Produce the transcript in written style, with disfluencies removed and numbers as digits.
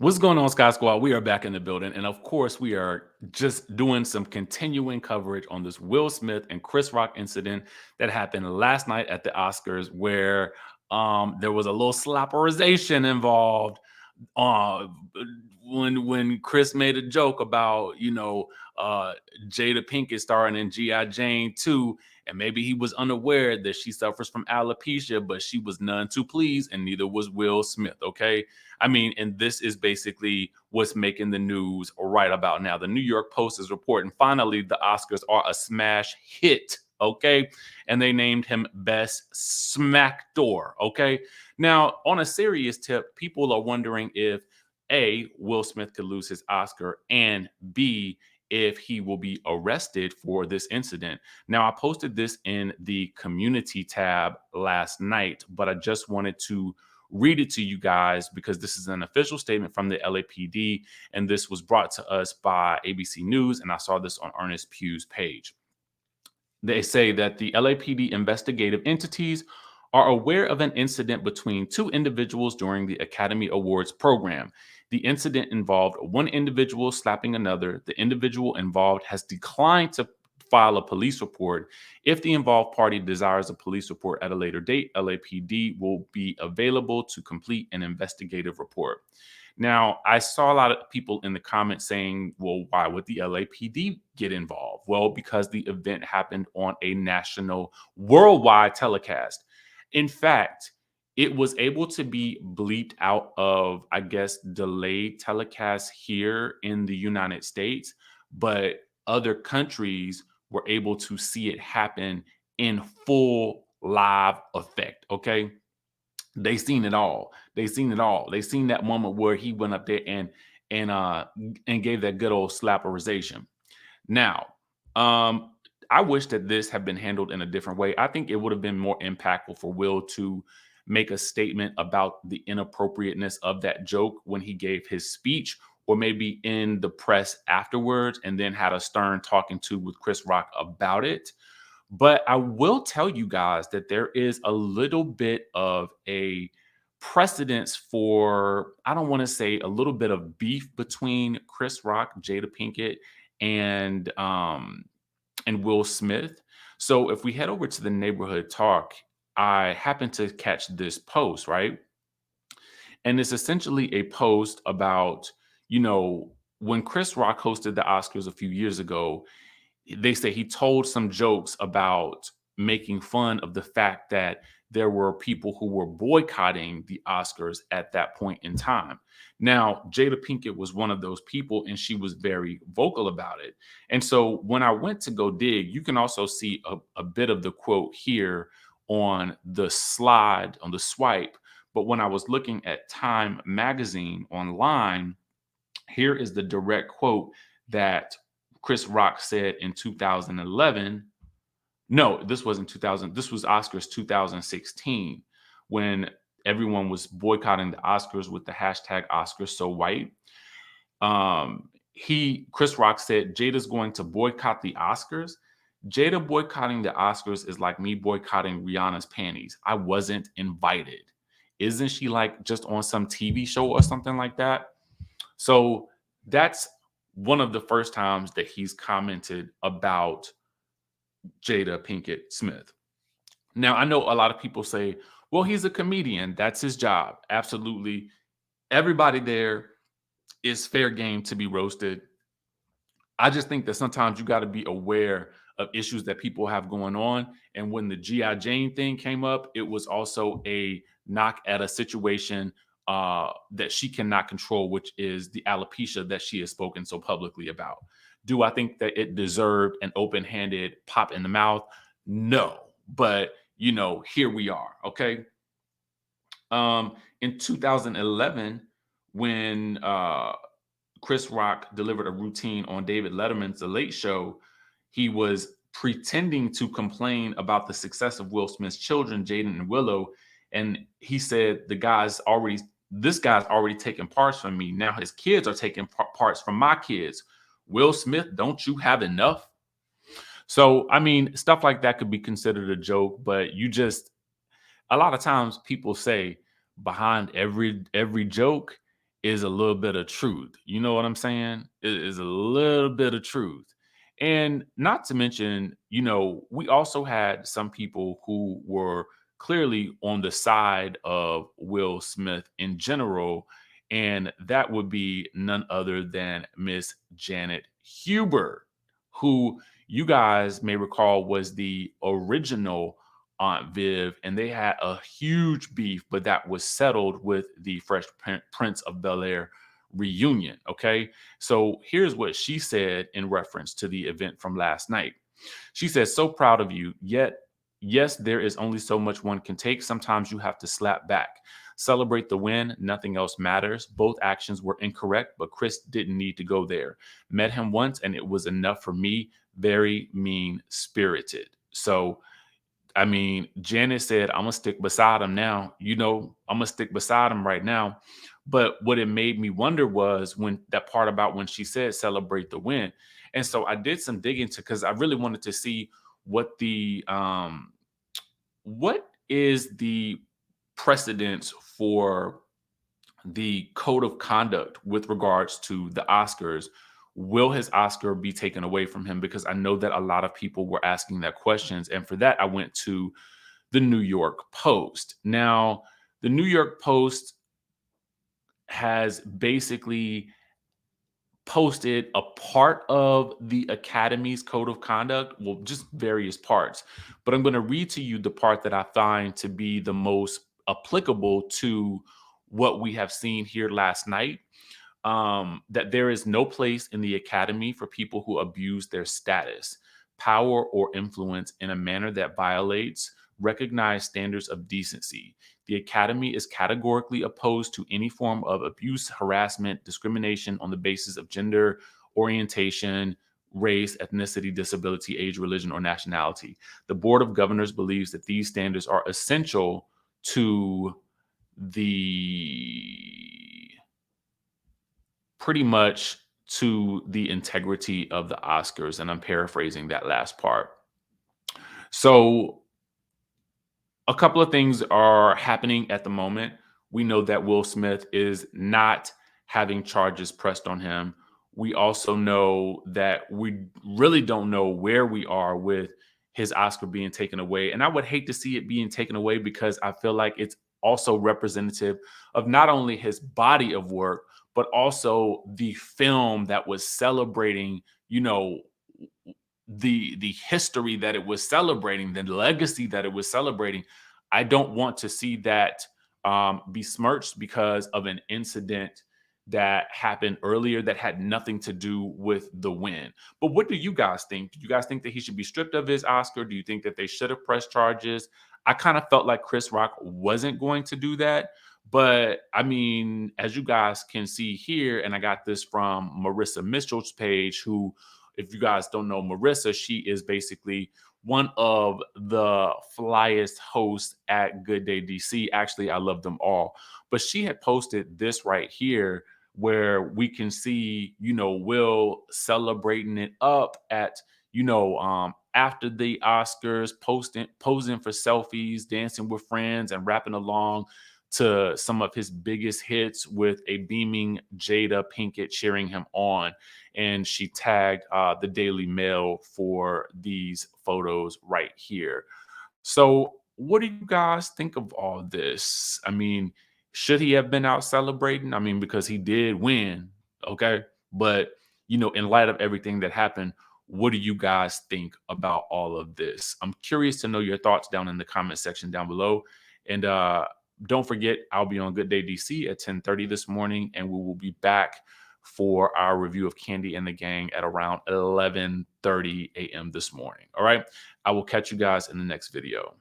What's going on, Sky Squad? We are back in the building. And of course, we are just doing some continuing coverage on this Will Smith and Chris Rock incident that happened last night at the Oscars, where there was a little slapperization involved. Uh, when Chris made a joke about, uh, Jada Pinkett starring in G.I. Jane 2, and maybe he was unaware that she suffers from alopecia, but she was none too pleased, and neither was Will Smith. Okay. I mean, and this is basically what's making the news right about now. The New York Post is reporting finally the Oscars are a smash hit. Okay. And they named him Best Smacktor. Okay. Now, on a serious tip, people are wondering if A, Will Smith could lose his Oscar, and B, if he will be arrested for this incident. Now, I posted this in the community tab last night, but I just wanted to read it to you guys because this is an official statement from the LAPD, and this was brought to us by ABC News, and I saw this on Ernest Pugh's page. They say that the LAPD investigative entities are aware of an incident between two individuals during the Academy Awards program. The incident involved one individual slapping another. The individual involved has declined to file a police report. If the involved party desires a police report at a later date, LAPD will be available to complete an investigative report. Now, I saw a lot of people in the comments saying, well, why would the LAPD get involved? Well, because the event happened on a national, worldwide telecast. In fact, it was able to be bleeped out of, I guess, delayed telecasts here in the United States, but other countries were able to see it happen in full live effect. Okay. They seen it all. They seen it all. They seen that moment where he went up there and gave that good old slapperization. Now, um, I wish that this had been handled in a different way. I think it would have been more impactful for Will to make a statement about the inappropriateness of that joke when he gave his speech, or maybe in the press afterwards, and then had a stern talking to with Chris Rock about it. But I will tell you guys that there is a little bit of a precedence for, I don't want to say a little bit of beef between Chris Rock, Jada Pinkett, and and Will Smith. So if we head over to the neighborhood talk, I happened to catch this post, right? And it's essentially a post about, you know, when Chris Rock hosted the Oscars a few years ago, they say he told some jokes about making fun of the fact that there were people who were boycotting the Oscars at that point in time. Now, Jada Pinkett was one of those people, and she was very vocal about it. And so when I went to go dig, you can also see a bit of the quote here on the slide, on the swipe. But when I was looking at Time magazine online, here is the direct quote that Chris Rock said in 2011. No, this wasn't 2000. This was Oscars 2016 when everyone was boycotting the Oscars with the hashtag Oscars so white. Chris Rock said Jada's going to boycott the Oscars. Jada boycotting the Oscars is like me boycotting Rihanna's panties. I wasn't invited. Isn't she like just on some TV show or something like that? So that's one of the first times that he's commented about Jada Pinkett Smith. Now, I know a lot of people say, well, he's a comedian. That's his job. Absolutely. Everybody there is fair game to be roasted. I just think that sometimes you got to be aware of issues that people have going on. And when the G.I. Jane thing came up, it was also a knock at a situation that she cannot control, which is the alopecia that she has spoken so publicly about. Do I think that it deserved an open handed pop in the mouth? No. But, here we are. Okay. In 2011, when Chris Rock delivered a routine on David Letterman's The Late Show, he was pretending to complain about the success of Will Smith's children, Jaden and Willow. And he said, this guy's already taken parts from me. Now his kids are taking parts from my kids. Will Smith, don't you have enough? So, I mean, stuff like that could be considered a joke, but a lot of times people say behind every joke is a little bit of truth. You know what I'm saying? It is a little bit of truth. And not to mention, we also had some people who were clearly on the side of Will Smith in general. And that would be none other than Miss Janet Huber, who you guys may recall was the original Aunt Viv, and they had a huge beef, but that was settled with the Fresh Prince of Bel-Air reunion. Okay. So here's what she said in reference to the event from last night. She says, "So proud of you. Yet, yes, there is only so much one can take. Sometimes you have to slap back. Celebrate the win. Nothing else matters. Both actions were incorrect, but Chris didn't need to go there. Met him once, and it was enough for me. Very mean spirited." So, I mean, Janet said, "I'm gonna stick beside him now. I'm gonna stick beside him right now." But what it made me wonder was when that part about when she said celebrate the win. And so I did some digging to because I really wanted to see what is the precedence for the code of conduct with regards to the Oscars. Will his Oscar be taken away from him? Because I know that a lot of people were asking that questions. And for that, I went to the New York Post. Now, the New York Post has basically posted a part of the Academy's code of conduct, well, just various parts. But I'm going to read to you the part that I find to be the most applicable to what we have seen here last night. That there is no place in the academy for people who abuse their status, power, or influence in a manner that violates recognized standards of decency. The academy is categorically opposed to any form of abuse, harassment, discrimination on the basis of gender, orientation, race, ethnicity, disability, age, religion, or nationality. The Board of Governors believes that these standards are essential to the pretty much to the integrity of the Oscars. And I'm paraphrasing that last part. So, a couple of things are happening at the moment. We know that Will Smith is not having charges pressed on him. We also know that we really don't know where we are with his Oscar being taken away. And I would hate to see it being taken away because I feel like it's also representative of not only his body of work, but also the film that was celebrating, the history that it was celebrating, the legacy that it was celebrating. I don't want to see that besmirched because of an incident that happened earlier that had nothing to do with the win. But what do you guys think? Do you guys think that he should be stripped of his Oscar? Do you think that they should have pressed charges? I kind of felt like Chris Rock wasn't going to do that. But I mean, as you guys can see here, and I got this from Marissa Mitchell's page, who, if you guys don't know Marissa, she is basically one of the flyest hosts at Good Day DC. Actually, I love them all. But she had posted this right here where we can see, Will celebrating it up at, after the Oscars, posing for selfies, dancing with friends, and rapping along to some of his biggest hits with a beaming Jada Pinkett cheering him on. And she tagged the Daily Mail for these photos right here. So, what do you guys think of all this? I mean, should he have been out celebrating? I mean, because he did win, okay? But, in light of everything that happened, what do you guys think about all of this? I'm curious to know your thoughts down in the comment section down below. And don't forget, I'll be on Good Day DC at 10:30 this morning, and we will be back for our review of Candy and the Gang at around 11:30 a.m. this morning. All right. I will catch you guys in the next video.